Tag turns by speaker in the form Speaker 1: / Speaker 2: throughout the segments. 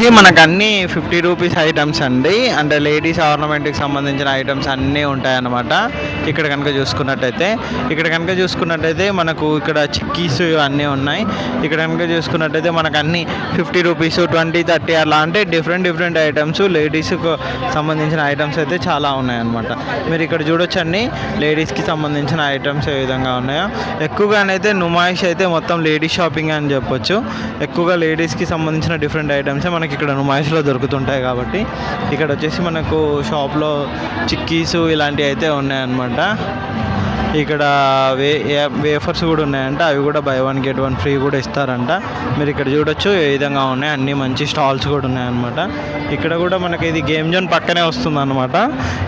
Speaker 1: వచ్చేసి మనకు అన్ని 50 రూపీస్ ఐటమ్స్ అండి. అంటే లేడీస్ ఆర్నమెంట్కి సంబంధించిన ఐటమ్స్ అన్నీ ఉంటాయన్నమాట. ఇక్కడ కనుక చూసుకున్నట్టయితే మనకు ఇక్కడ చిక్కీస్ అన్నీ ఉన్నాయి. ఇక్కడ కనుక చూసుకున్నట్టయితే మనకు అన్ని 50 రూపీస్ 20, 30 అలా అంటే డిఫరెంట్ ఐటమ్స్ లేడీస్కు సంబంధించిన ఐటమ్స్ అయితే చాలా ఉన్నాయన్నమాట. మీరు ఇక్కడ చూడొచ్చండి లేడీస్కి సంబంధించిన ఐటమ్స్ ఏ విధంగా ఉన్నాయో. ఎక్కువగానైతే నుమాయిష్ అయితే మొత్తం లేడీస్ షాపింగ్ అని చెప్పొచ్చు. ఎక్కువగా లేడీస్కి సంబంధించిన డిఫరెంట్ ఐటమ్సే మనకి ఇక్కడ నుమాయిష్లో దొరుకుతుంటాయి. కాబట్టి ఇక్కడ వచ్చేసి మనకు షాప్లో చిక్కీస్ ఇలాంటివి అయితే ఉన్నాయన్నమాట. ఇక్కడ వేఫర్స్ కూడా ఉన్నాయంట. అవి కూడా buy 1 get 1 ఫ్రీ కూడా ఇస్తారంట. మీరు ఇక్కడ చూడొచ్చు ఏ విధంగా ఉన్నాయి. అన్ని మంచి స్టాల్స్ కూడా ఉన్నాయన్నమాట. ఇక్కడ కూడా మనకి ఇది గేమ్ జోన్ పక్కనే వస్తుంది అనమాట.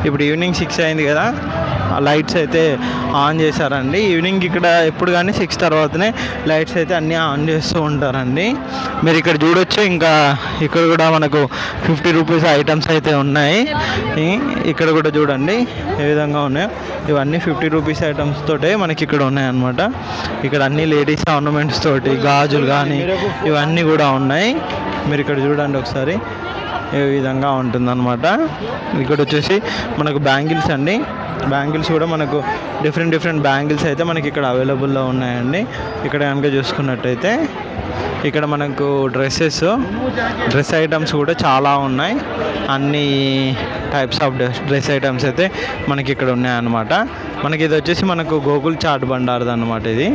Speaker 1: ఇప్పుడు ఈవినింగ్ 6 అయింది కదా, లైట్స్ అయితే ఆన్ చేశారండి. ఈవినింగ్ ఇక్కడ ఎప్పుడు కానీ 6 తర్వాతనే లైట్స్ అయితే అన్నీ ఆన్ చేస్తూ ఉంటారండి. మీరు ఇక్కడ చూడొచ్చు. ఇంకా ఇక్కడ కూడా మనకు 50 రూపీస్ ఐటమ్స్ అయితే ఉన్నాయి. ఇక్కడ కూడా చూడండి ఏ విధంగా ఉన్నాయో. ఇవన్నీ 50 రూపీస్ ఐటమ్స్ తోటే మనకి ఇక్కడ ఉన్నాయన్నమాట. ఇక్కడ అన్ని లేడీస్ ఆర్నమెంట్స్ తోటి గాజులు కానీ ఇవన్నీ కూడా ఉన్నాయి. మీరు ఇక్కడ చూడండి ఒకసారి ఏ విధంగా ఉంటుందన్నమాట. ఇక్కడ వచ్చేసి మనకు బ్యాంగిల్స్ అండి. బ్యాంగిల్స్ కూడా మనకు డిఫరెంట్ బ్యాంగిల్స్ అయితే మనకి ఇక్కడ అవైలబుల్లో ఉన్నాయండి. ఇక్కడ కనుక చూసుకున్నట్టయితే ఇక్కడ మనకు డ్రెస్ ఐటమ్స్ కూడా చాలా ఉన్నాయి. అన్ని టైప్స్ ఆఫ్ డ్రెస్ ఐటమ్స్ అయితే మనకి ఇక్కడ ఉన్నాయన్నమాట. మనకి ఇది వచ్చేసి మనకు గోకుల్ చాట్ బండార్ది అనమాట. ఇది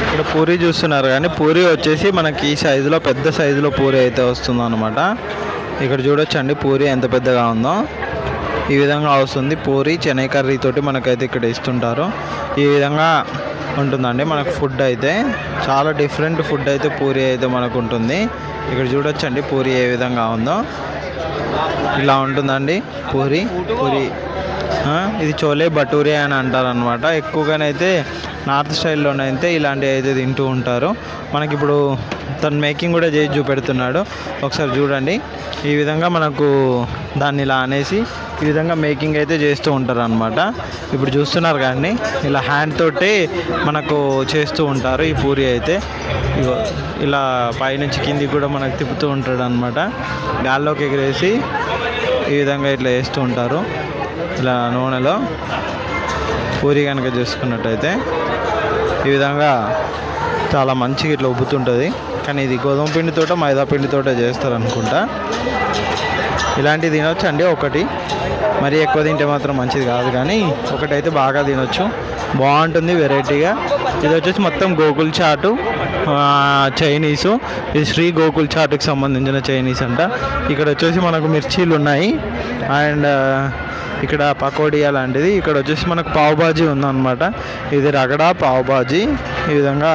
Speaker 1: ఇక్కడ పూరి చూస్తున్నారు కానీ పూరి వచ్చేసి మనకి ఈ సైజులో పెద్ద సైజులో పూరి అయితే వస్తుంది అనమాట. ఇక్కడ చూడొచ్చండి పూరి ఎంత పెద్దగా ఉందో. ఈ విధంగా వస్తుంది పూరి. చెనై కర్రీ తోటి మనకైతే ఇక్కడ ఇస్తుంటారు. ఈ విధంగా ఉంటుందండి మనకు ఫుడ్ అయితే. చాలా డిఫరెంట్ ఫుడ్ అయితే పూరి అయితే మనకు ఉంటుంది. ఇక్కడ చూడొచ్చండి పూరి ఏ విధంగా ఉందో. ఇలా ఉంటుందండి పూరి. ఇది చోలే భటూరే అని అంటారు అనమాట. ఎక్కువగానైతే నార్త్ స్టైల్లోనైతే ఇలాంటివి అయితే తింటూ ఉంటారు. మనకి ఇప్పుడు తను మేకింగ్ కూడా చేసి చూపెడుతున్నాడు. ఒకసారి చూడండి. ఈ విధంగా మనకు దాన్ని ఇలా అనేసి ఈ విధంగా మేకింగ్ అయితే చేస్తూ ఉంటారు అనమాట. ఇప్పుడు చూస్తున్నారు కానీ ఇలా హ్యాండ్ తోటి మనకు చేస్తూ ఉంటారు ఈ పూరి అయితే. ఇలా పైనుంచి కిందికి కూడా మనకు తిప్పుతూ ఉంటాడు అనమాట. గాల్లోకి ఎగిరేసి ఈ విధంగా ఇట్లా వేస్తూ ఉంటారు. ఇలా నూనెలో పూరి కనుక చూసుకున్నట్టయితే ఈ విధంగా చాలా మంచిగా ఇట్లా ఉబ్బుతుంటుంది. కానీ ఇది గోధుమ పిండితోట మైదా పిండితోట చేస్తారు అనుకుంటా. ఇలాంటివి తినొచ్చు అండి ఒకటి. మరీ ఎక్కువ తింటే మాత్రం మంచిది కాదు, కానీ ఒకటైతే బాగా తినొచ్చు. బాగుంటుంది వెరైటీగా. ఇది వచ్చేసి మొత్తం గోకుల్ చాటు చైనీసు. ఇది శ్రీ గోకుల్ చాటుకి సంబంధించిన చైనీస్ అంట. ఇక్కడ వచ్చేసి మనకు మిర్చీలు ఉన్నాయి అండ్ ఇక్కడ పకోడీ అలాంటిది. ఇక్కడ వచ్చేసి మనకు పావ్ బాజీ ఉందన్నమాట. ఇది రగడా పావ్ బాజీ ఈ విధంగా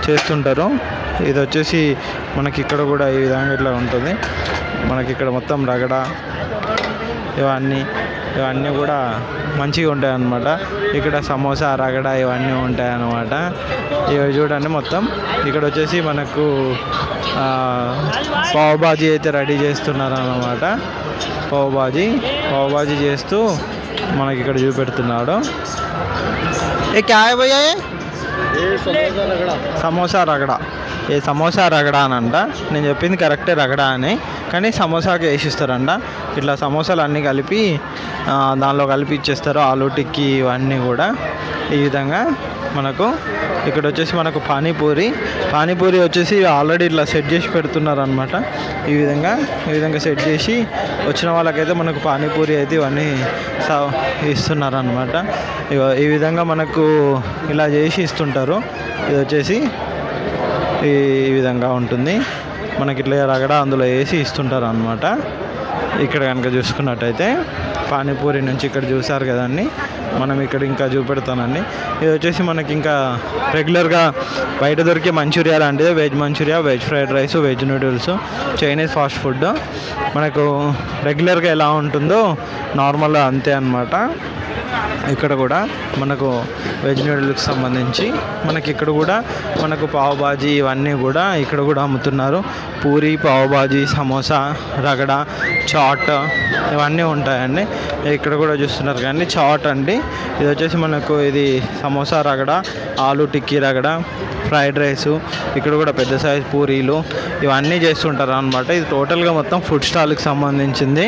Speaker 1: చేస్తుంటారు. ఇది వచ్చేసి మనకి ఇక్కడ కూడా ఈ విధంగా ఇట్లా ఉంటుంది. మనకి ఇక్కడ మొత్తం రగడా ఇవన్నీ కూడా మంచిగా ఉంటాయి అన్నమాట. ఇక్కడ సమోసా రగడా ఇవన్నీ ఉంటాయి అన్నమాట. ఇవి చూడండి మొత్తం. ఇక్కడ వచ్చేసి మనకు పావ్ బాజీ అయితే రెడీ చేస్తున్నారు అన్నమాట. పావ్ బాజీ చేస్తూ మనకి ఇక్కడ చూపెడుతున్నాడు. ఏ క్యా హై భయ్యా? సమోసా రగడా అని అంట. నేను చెప్పింది కరెక్టే రగడా అని, కానీ సమోసాకి వేసిస్తారంట. ఇట్లా సమోసాలు అన్నీ కలిపి దానిలో కలిపి ఇచ్చేస్తారు. ఆలూ టిక్కీ ఇవన్నీ కూడా ఈ విధంగా మనకు. ఇక్కడ వచ్చేసి మనకు పానీపూరి వచ్చేసి ఆల్రెడీ ఇట్లా సెట్ చేసి పెడుతున్నారు అనమాట. ఈ విధంగా సెట్ చేసి వచ్చిన వాళ్ళకైతే మనకు పానీపూరి అయితే ఇవన్నీ ఇస్తున్నారు అనమాట. ఈ విధంగా మనకు ఇలా చేసి ఇస్తుంటారు. ఇది వచ్చేసి ఈ విధంగా ఉంటుంది. మనకి ఇట్లా రగడ అందులో వేసి ఇస్తుంటారు అనమాట. ఇక్కడ కనుక చూసుకున్నట్టయితే పానీపూరి నుంచి ఇక్కడ చూసారు కదండి. మనం ఇక్కడ ఇంకా చూపెడతానండి. ఇది వచ్చేసి మనకి ఇంకా రెగ్యులర్గా బయట దొరికే మంచూరియా లాంటిది. Veg manchurian, veg fried rice, veg noodles, Chinese fast food మనకు రెగ్యులర్గా ఎలా ఉంటుందో నార్మల్గా అంతే అన్నమాట. ఇక్కడ కూడా మనకు వెజ్ నూడిల్స్కి సంబంధించి మనకి ఇక్కడ కూడా మనకు పావ్ బాజీ ఇవన్నీ కూడా ఇక్కడ కూడా అమ్ముతున్నారు. పూరి, పావ్ బాజీ, సమోసా, రగడ, చాట్ ఇవన్నీ ఉంటాయండి. ఇక్కడ కూడా చూస్తున్నారు కానీ చాట్ అండి. ఇది వచ్చేసి మనకు ఇది సమోసా రగడ, ఆలు టిక్కీ రగడ, ఫ్రైడ్ రైసు, ఇక్కడ కూడా పెద్ద సైజ్ పూరీలు ఇవన్నీ చేస్తుంటారు అనమాట. ఇది టోటల్గా మొత్తం ఫుడ్ స్టాల్కి సంబంధించింది.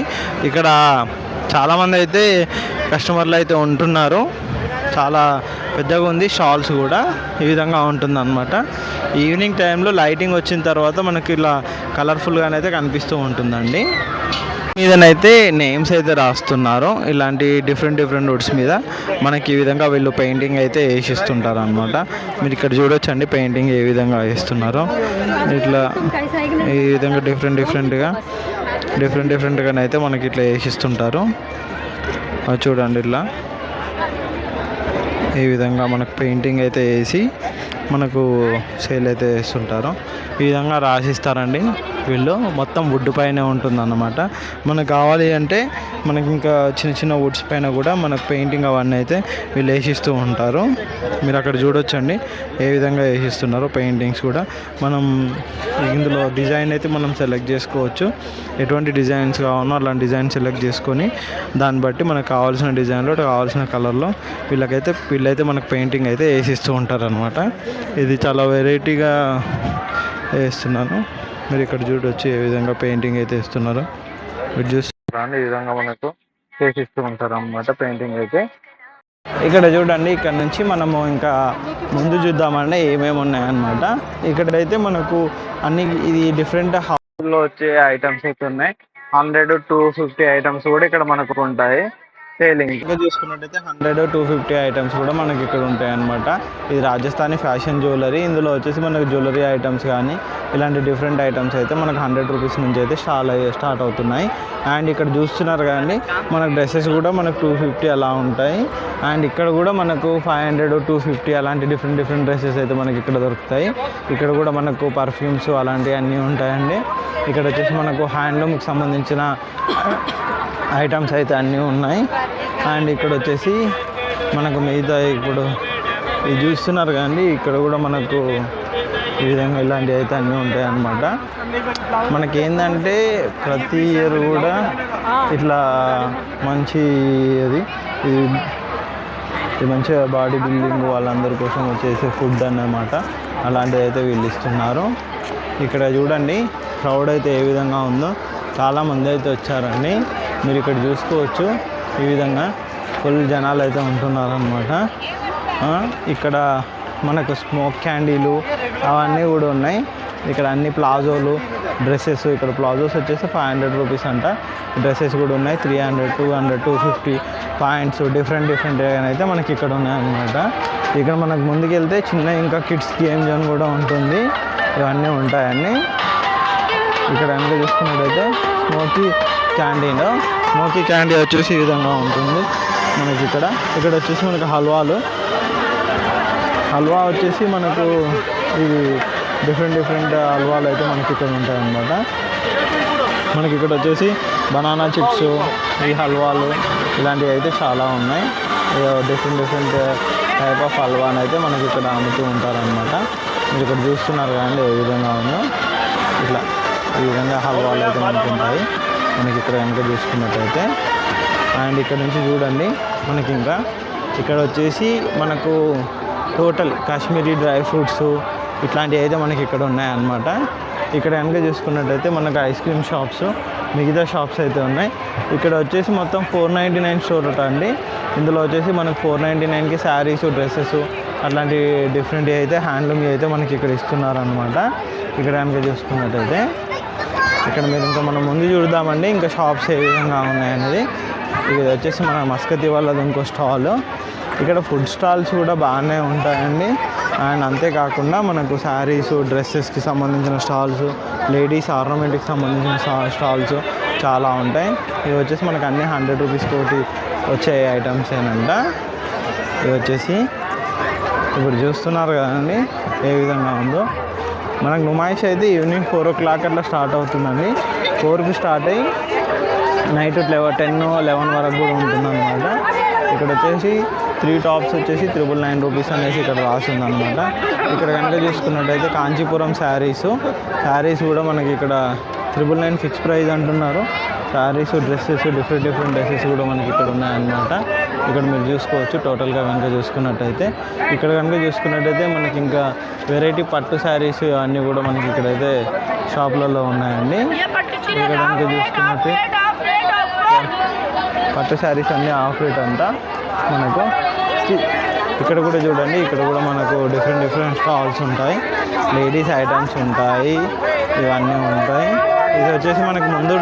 Speaker 1: ఇక్కడ చాలామంది అయితే కస్టమర్లు అయితే ఉంటున్నారు. చాలా పెద్దగా ఉంది స్టాల్స్ కూడా. ఈ విధంగా ఉంటుంది అనమాట. ఈవినింగ్ టైంలో లైటింగ్ వచ్చిన తర్వాత మనకి ఇలా కలర్ఫుల్గానైతే కనిపిస్తూ ఉంటుందండి. మీదనైతే నేమ్స్ అయితే రాస్తున్నారు. ఇలాంటి డిఫరెంట్ వుడ్స్ మీద మనకి ఈ విధంగా వీళ్ళు పెయింటింగ్ అయితే వేసిస్తుంటారు అనమాట. మీరు ఇక్కడ చూడొచ్చండి పెయింటింగ్ ఏ విధంగా వేస్తున్నారో. ఇట్లా ఈ విధంగా డిఫరెంట్గానైతే మనకి ఇట్లా వేసిస్తుంటారు. చూడండి ఇట్లా ఈ విధంగా మనకు పెయింటింగ్ అయితే వేసి మనకు సేల్ అయితే వేస్తుంటారు. ఈ విధంగా రాసిస్తారండి వీళ్ళు. మొత్తం వుడ్ పైన ఉంటుందన్నమాట. మనకు కావాలి అంటే మనకి ఇంకా చిన్న వుడ్స్ పైన కూడా మనకు పెయింటింగ్ అవన్నీ అయితే వీళ్ళు వేసిస్తూ ఉంటారు. మీరు అక్కడ చూడొచ్చండి ఏ విధంగా వేసిస్తున్నారో పెయింటింగ్స్ కూడా. మనం ఇందులో డిజైన్ అయితే మనం సెలెక్ట్ చేసుకోవచ్చు. ఎటువంటి డిజైన్స్ కావాలో అలాంటి డిజైన్ సెలెక్ట్ చేసుకొని దాన్ని బట్టి మనకు కావాల్సిన డిజైన్లో కావాల్సిన కలర్లో వీళ్ళైతే మనకు పెయింటింగ్ అయితే వేసిస్తూ ఉంటారు అనమాట. ఇది చాలా వెరైటీగా వేస్తున్నాను. మీరు ఇక్కడ చూడొచ్చు ఏ విధంగా పెయింటింగ్ అయితే ఇస్తున్నారో. మీరు చూస్తున్నాను ఈ విధంగా మనకు చేసిస్తూ ఉంటారు అన్నమాట పెయింటింగ్ అయితే. ఇక్కడ చూడండి, ఇక్కడ నుంచి మనము ఇంకా ముందు చూద్దామంటే ఏమేమి ఉన్నాయన్నమాట. ఇక్కడైతే మనకు అన్ని ఇది డిఫరెంట్ హౌస్లో వచ్చే ఐటమ్స్ అయితే ఉన్నాయి. 100-250 ఐటమ్స్ కూడా ఇక్కడ మనకు ఉంటాయి సేలింగ్. ఇంకా చూసుకున్నట్టయితే 100-250 ఐటమ్స్ కూడా మనకి ఇక్కడ ఉంటాయి అన్నమాట. ఇది రాజస్థానీ ఫ్యాషన్ జ్యువెలరీ. ఇందులో వచ్చేసి మనకు జ్యువెలరీ ఐటమ్స్ కానీ ఇలాంటి డిఫరెంట్ ఐటమ్స్ అయితే మనకు 100 రూపీస్ నుంచి అయితే స్టార్ట్ అవుతున్నాయి. అండ్ ఇక్కడ చూస్తున్నారు కానీ మనకు డ్రెస్సెస్ కూడా మనకు 250 అలా ఉంటాయి. అండ్ ఇక్కడ కూడా మనకు 500-250 అలాంటి డిఫరెంట్ డ్రెస్సెస్ అయితే మనకి ఇక్కడ దొరుకుతాయి. ఇక్కడ కూడా మనకు పర్ఫ్యూమ్స్ అలాంటివి అన్నీ ఉంటాయండి. ఇక్కడ వచ్చేసి మనకు హ్యాండ్లూమ్కి సంబంధించిన ఐటమ్స్ అయితే అన్నీ ఉన్నాయి. అండ్ ఇక్కడ వచ్చేసి మనకు మిగతా ఇప్పుడు ఇది చూస్తున్నారు కానీ ఇక్కడ కూడా మనకు ఈ విధంగా ఇలాంటివి అయితే అన్నీ ఉంటాయి అన్నమాట. మనకి ఏంటంటే ప్రతి ఇయర్ కూడా ఇట్లా మంచి ఇది మంచిగా బాడీ బిల్డింగ్ వాళ్ళందరి కోసం వచ్చేసి ఫుడ్ అన్నమాట. అలాంటిది అయితే వీళ్ళు ఇస్తున్నారు. ఇక్కడ చూడండి క్రౌడ్ అయితే ఏ విధంగా ఉందో. చాలామంది అయితే వచ్చారండి. మీరు ఇక్కడ చూసుకోవచ్చు ఈ విధంగా ఫుల్ జనాలు అయితే ఉంటున్నారనమాట. ఇక్కడ మనకు స్మోక్ క్యాండీలు అవన్నీ కూడా ఉన్నాయి. ఇక్కడ అన్ని ప్లాజోలు, డ్రెస్సెస్. ఇక్కడ ప్లాజోస్ వచ్చేసి 500 రూపీస్ అంట. డ్రెస్సెస్ కూడా ఉన్నాయి 300, 200, 250. పాయింట్స్ డిఫరెంట్ అయితే మనకి ఇక్కడ ఉన్నాయన్నమాట. ఇక్కడ మనకు ముందుకెళ్తే చిన్న ఇంకా కిడ్స్ గేమ్ జోన్ కూడా ఉంటుంది. ఇవన్నీ ఉంటాయండి. ఇక్కడ కనుక చూసుకున్నట్టయితే స్మోకీ క్యాండీ వచ్చేసి ఈ విధంగా ఉంటుంది మనకి. ఇక్కడ వచ్చేసి మనకు హల్వా వచ్చేసి మనకు ఇది డిఫరెంట్ హల్వాలు అయితే మనకి ఇక్కడ ఉంటాయన్నమాట. మనకి ఇక్కడ వచ్చేసి బనానా చిప్స్, ఈ హల్వాలు ఇలాంటివి అయితే చాలా ఉన్నాయి. డిఫరెంట్ టైప్ ఆఫ్ హల్వాని అయితే మనకి ఇక్కడ అమ్ముతూ ఉంటారనమాట. మీరు ఇక్కడ చూస్తున్నారు కానీ ఏ విధంగా ఉందో. ఇట్లా ఈ విధంగా హల్వాలు అయితే మనకు ఉంటాయి మనకి ఇక్కడ కనుక చూసుకున్నట్టయితే. అండ్ ఇక్కడ నుంచి చూడండి మనకి ఇంకా ఇక్కడ వచ్చేసి మనకు టోటల్ కాశ్మీరీ డ్రై ఫ్రూట్స్ ఇట్లాంటివి అయితే మనకి ఇక్కడ ఉన్నాయన్నమాట. ఇక్కడ కనుక చూసుకున్నట్టయితే మనకు ఐస్ క్రీమ్ షాప్స్, మిగతా షాప్స్ అయితే ఉన్నాయి. ఇక్కడ వచ్చేసి మొత్తం 499 స్టోర్ అండి. ఇందులో వచ్చేసి మనకు 499కి శారీస్, డ్రెస్సెస్ అట్లాంటి డిఫరెంట్ అయితే హ్యాండ్లూమ్ అయితే మనకి ఇక్కడ ఇస్తున్నారనమాట. ఇక్కడ కనుక చూసుకున్నట్టయితే ఇక్కడ మీరు ఇంకా మనం ముందు చూద్దామండి ఇంకా షాప్స్ ఏ విధంగా ఉన్నాయనేది. ఇది వచ్చేసి మన మస్కతి వాళ్ళది ఇంకో స్టాల్. ఇక్కడ ఫుడ్ స్టాల్స్ కూడా బాగానే ఉంటాయండి. అండ్ అంతేకాకుండా మనకు శారీస్, డ్రెస్సెస్కి సంబంధించిన స్టాల్స్, లేడీస్ ఆర్నమెంట్కి సంబంధించిన స్టాల్స్ చాలా ఉంటాయి. ఇవి వచ్చేసి మనకు అన్నీ 100 రూపీస్ తోటి వచ్చే ఐటమ్స్ ఏనంట. ఇవి వచ్చేసి ఇప్పుడు చూస్తున్నారు కదండి ఏ విధంగా ఉందో. మనకు నుమాయిష్ అయితే ఈవినింగ్ 4 o'clock అట్లా స్టార్ట్ అవుతుందండి. 4కి స్టార్ట్ అయ్యి నైట్ 10-11 వరకు కూడా ఉంటుందన్నమాట. ఇక్కడ వచ్చేసి 3 టాప్స్ వచ్చేసి 999 రూపీస్ అనేసి ఇక్కడ రాసింది అనమాట. ఇక్కడ కనుక చూసుకున్నట్టయితే కాంచీపురం శారీస్ కూడా మనకి ఇక్కడ 999 ఫిక్స్ ప్రైస్ అంటున్నారు. శారీస్, డ్రెస్సెస్, డిఫరెంట్ డ్రెస్సెస్ కూడా మనకి ఇక్కడ ఉన్నాయన్నమాట. ఇక్కడ మీరు చూసుకోవచ్చు. టోటల్గా కనుక చూసుకున్నట్టయితే మనకి ఇంకా వెరైటీ పట్టు శారీస్ అన్నీ కూడా మనకి ఇక్కడైతే షాపులలో ఉన్నాయండి. ఇక్కడ కనుక చూసుకున్నట్టు పట్టు శారీస్ అన్నీ ఆఫ్ రేట్ అంతా మనకు. ఇక్కడ కూడా చూడండి, ఇక్కడ కూడా మనకు డిఫరెంట్ స్టాల్స్ ఉంటాయి. లేడీస్ ఐటమ్స్ ఉంటాయి, ఇవన్నీ ఉంటాయి. ఇది వచ్చేసి మనకి ముందు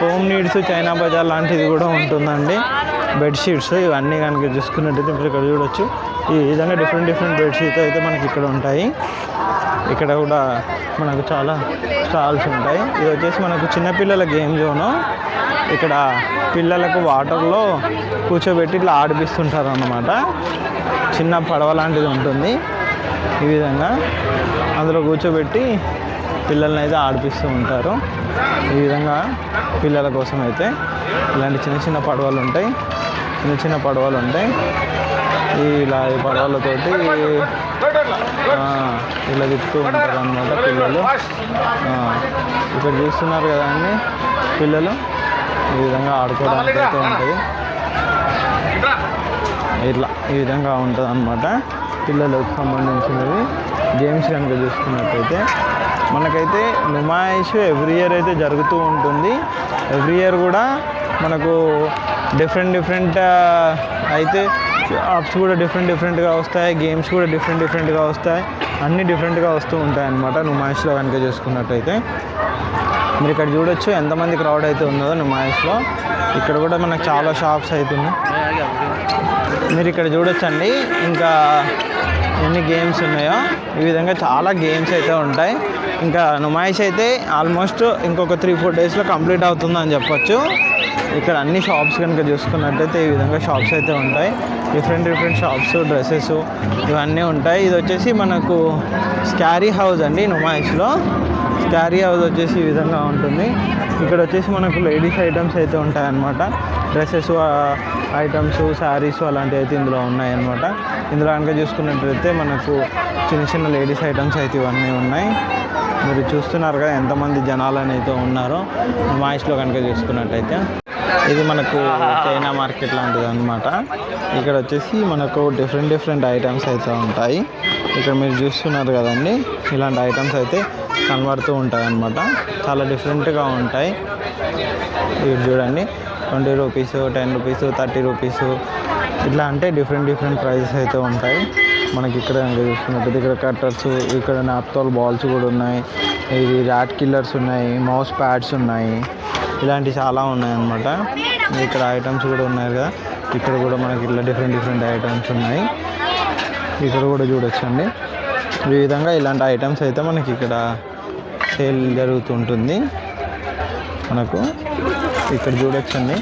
Speaker 1: హోమ్ నీడ్స్ చైనా బజార్ లాంటిది కూడా ఉంటుందండి. బెడ్షీట్స్ ఇవన్నీ కనుక చూసుకున్నట్టయితే మీరు ఇక్కడ చూడొచ్చు. ఈ విధంగా డిఫరెంట్ బెడ్షీట్స్ అయితే మనకి ఇక్కడ ఉంటాయి. ఇక్కడ కూడా మనకు చాలా స్టాల్స్ ఉంటాయి. ఇది వచ్చేసి మనకు చిన్నపిల్లల గేమ్ జోను. ఇక్కడ పిల్లలకు వాటర్లో కూర్చోబెట్టి ఇట్లా ఆడిపిస్తుంటారు అన్నమాట. చిన్న పడవ లాంటిది ఉంటుంది. ఈ విధంగా అందులో కూర్చోబెట్టి పిల్లల్ని అయితే ఆడిపిస్తూ ఉంటారు. ఈ విధంగా పిల్లల కోసం అయితే ఇలాంటి చిన్న పడవలు ఉంటాయి. ఇలా ఈ పడవలతోటి ఇలా తిప్పుతూ ఉంటారు అన్నమాట పిల్లలు. ఇక్కడ చూస్తున్నారు కదా అండి, పిల్లలు ఈ విధంగా ఆడుకోవడానికి అయితే ఉంటుంది. ఈ విధంగా ఉంటుంది అన్నమాట పిల్లలకు సంబంధించినవి గేమ్స్ కనుక చూసుకున్నట్టయితే. మనకైతే నుమాయిష్ ఎవ్రీ ఇయర్ అయితే జరుగుతూ ఉంటుంది. ఎవ్రీ ఇయర్ కూడా మనకు డిఫరెంట్ అయితే షాప్స్ కూడా డిఫరెంట్గా వస్తాయి. గేమ్స్ కూడా డిఫరెంట్గా వస్తాయి. అన్నీ డిఫరెంట్గా వస్తూ ఉంటాయి అన్నమాట నుమాయిష్లో కనుక చూసుకున్నట్టయితే. మీరు ఇక్కడ చూడొచ్చు ఎంతమంది క్రౌడ్ అయితే ఉన్నదో నుమాయిష్లో. ఇక్కడ కూడా మనకు చాలా షాప్స్ అవుతున్నాయి. మీరు ఇక్కడ చూడొచ్చండి ఇంకా ఎన్ని గేమ్స్ ఉన్నాయో. ఈ విధంగా చాలా గేమ్స్ అయితే ఉంటాయి. ఇంకా నుమాయిష్ అయితే ఆల్మోస్ట్ ఇంకొక 3-4 డేస్లో కంప్లీట్ అవుతుందని చెప్పొచ్చు. ఇక్కడ అన్ని షాప్స్ కనుక చూసుకున్నట్టయితే ఈ విధంగా షాప్స్ అయితే ఉంటాయి. డిఫరెంట్ షాప్స్, డ్రెస్సెస్ ఇవన్నీ ఉంటాయి. ఇది వచ్చేసి మనకు స్కారీ హౌస్ అండి. నుమాయిష్లో స్కారీ హౌస్ వచ్చేసి ఈ విధంగా ఉంటుంది. ఇక్కడ వచ్చేసి మనకు లేడీస్ ఐటమ్స్ అయితే ఉంటాయన్నమాట. డ్రెస్సెస్ ఐటమ్స్, శారీస్ అలాంటివి అయితే ఇందులో ఉన్నాయన్నమాట. ఇందులో కనుక చూసుకున్నట్లయితే మనకు చిన్న లేడీస్ ఐటమ్స్ అయితే ఇవన్నీ ఉన్నాయి. మీరు చూస్తున్నారు కదా ఎంతమంది జనాలు అయితే ఉన్నారో నుమాయిష్లో కనుక చూసుకున్నట్టయితే. ఇది మనకు చైనా మార్కెట్ లాంటిది అనమాట. ఇక్కడ వచ్చేసి మనకు డిఫరెంట్ ఐటమ్స్ అయితే ఉంటాయి. ఇక్కడ మీరు చూస్తున్నారు కదండి, ఇలాంటి ఐటమ్స్ అయితే కనబడుతూ ఉంటాయి అన్నమాట. చాలా డిఫరెంట్గా ఉంటాయి. ఇది చూడండి 20 రూపీస్, 10 రూపీస్, 30 రూపీస్ ఇట్లా అంటే డిఫరెంట్ ప్రైజెస్ అయితే ఉంటాయి. మనకి ఇక్కడ చూసుకున్నట్టు ఇక్కడ కట్టర్స్, ఇక్కడ నాప్తాల్ బాల్స్ కూడా ఉన్నాయి. ఇది ర్యాట్ కిల్లర్స్ ఉన్నాయి, మౌస్ ప్యాడ్స్ ఉన్నాయి. ఇలాంటివి చాలా ఉన్నాయి అన్నమాట. ఇక్కడ ఐటమ్స్ కూడా ఉన్నాయి కదా. ఇక్కడ కూడా మనకి ఇట్లా డిఫరెంట్ ఐటమ్స్ ఉన్నాయి. ఇక్కడ కూడా చూడొచ్చండి. ఈ విధంగా ఇలాంటి ఐటమ్స్ అయితే మనకి ఇక్కడ సేల్ జరుగుతుంటుంది. మనకు ఇక్కడ చూడొచ్చండి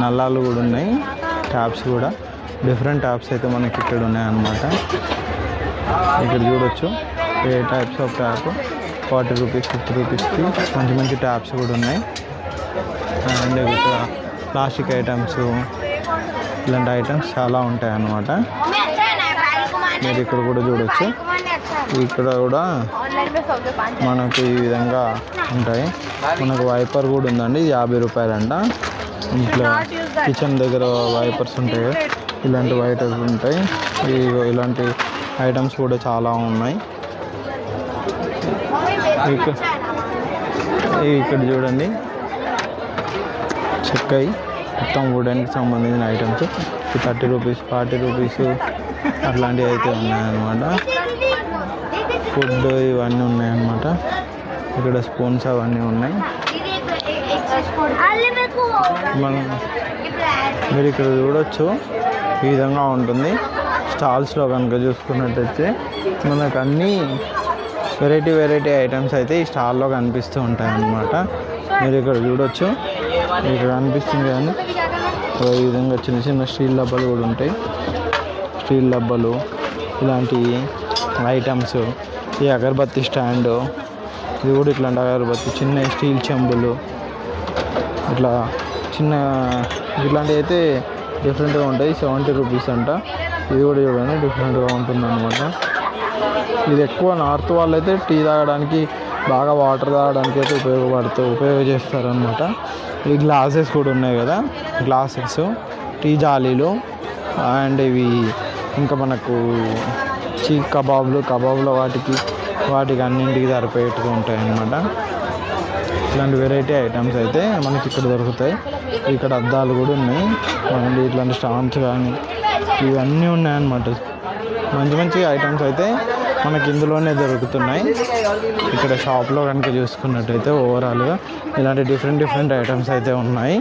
Speaker 1: నల్లాలు కూడా ఉన్నాయి. ట్యాప్స్ కూడా డిఫరెంట్ ట్యాప్స్ అయితే మనకి ఇక్కడ ఉన్నాయి అన్నమాట. ఇక్కడ చూడొచ్చు ఏ టైప్స్ ఆఫ్ ట్యాప్ 40 రూపీస్, 50 రూపీస్కి మంచి ట్యాప్స్ కూడా ఉన్నాయి. అండ్ ఇక్కడ ప్లాస్టిక్ ఐటమ్స్ ఇలాంటి ఐటమ్స్ చాలా ఉంటాయి అన్నమాట. మీరు ఇక్కడ కూడా చూడొచ్చు. ఇక్కడ కూడా మనకు ఈ విధంగా ఉంటాయి. మనకు వైపర్ కూడా ఉందండి, 50 రూపాయలంట. ఇంట్లో కిచెన్ దగ్గర వైపర్స్ ఉంటాయి, ఇలాంటి వైపర్స్ ఉంటాయి. ఇలాంటి ఐటమ్స్ కూడా చాలా ఉన్నాయి. ఇక్కడ చూడండి చెక్కయి మొత్తం వుడెన్కి సంబంధించిన ఐటమ్స్ 30 రూపీస్, 40 రూపీస్ అట్లాంటివి అయితే ఉన్నాయన్నమాట. ఫుడ్ ఇవన్నీ ఉన్నాయన్నమాట. ఇక్కడ స్పూన్స్ అవన్నీ ఉన్నాయి. మీరు ఇక్కడ చూడొచ్చు ఈ విధంగా ఉంటుంది. స్టాల్స్లో కనుక చూసుకున్నట్టయితే మనకు అన్నీ వెరైటీ ఐటమ్స్ అయితే ఈ స్టాల్లో కనిపిస్తూ ఉంటాయి అన్నమాట. మీరు ఇక్కడ చూడొచ్చు, ఇక్కడ కనిపిస్తుంది కానీ ఈ విధంగా చిన్న స్టీల్ డబ్బాలు కూడా ఉంటాయి. స్టీల్ డబ్బాలు ఇలాంటి ఐటమ్స్, ఈ అగరబత్తి స్టాండు, ఇది కూడా ఇట్లాంటి అగరబత్తి, చిన్న స్టీల్ చెంబులు, ఇట్లా ఇట్లాంటివి అయితే డిఫరెంట్గా ఉంటాయి. 70 రూపీస్ అంట. ఇది కూడా చూడండి డిఫరెంట్గా ఉంటుంది అనమాట. ఇది ఎక్కువ నార్త్ వాళ్ళు అయితే టీ తాగడానికి, బాగా వాటర్ తాగడానికి అయితే ఉపయోగ చేస్తారనమాట. ఈ గ్లాసెస్ కూడా ఉన్నాయి కదా, గ్లాసెస్, టీ జాలీలు, అండ్ ఇవి ఇంకా మనకు కబాబ్లో వాటికి అన్నింటికి సరిపోయేట్టుగా ఉంటాయి అన్నమాట. ఇట్లాంటి వెరైటీ ఐటమ్స్ అయితే మనకి ఇక్కడ దొరుకుతాయి. ఇక్కడ అద్దాలు కూడా ఉన్నాయి, మళ్ళీ ఇట్లాంటి స్టాంప్స్ కానీ ఇవన్నీ ఉన్నాయన్నమాట. మంచి ఐటమ్స్ అయితే మనకి ఇందులోనే దొరుకుతున్నాయి. ఇక్కడ షాప్లో కనుక చూసుకున్నట్టయితే ఓవరాల్గా ఇలాంటి డిఫరెంట్ ఐటమ్స్ అయితే ఉన్నాయి.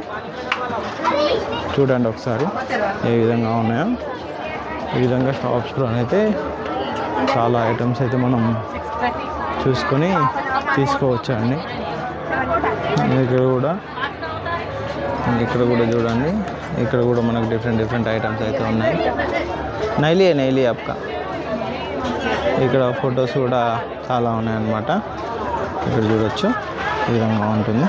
Speaker 1: చూడండి ఒకసారి ఏ విధంగా ఉన్నాయో. ఈ విధంగా షాప్స్లో అయితే చాలా ఐటమ్స్ అయితే మనం చూసుకొని తీసుకోవచ్చు అండి. ఇక్కడ కూడా చూడండి, ఇక్కడ కూడా మనకు డిఫరెంట్ ఐటమ్స్ అయితే ఉన్నాయి. నైలీ అప్కా. ఇక్కడ ఫొటోస్ కూడా చాలా ఉన్నాయన్నమాట. ఇక్కడ చూడొచ్చు ఈ విధంగా ఉంటుంది.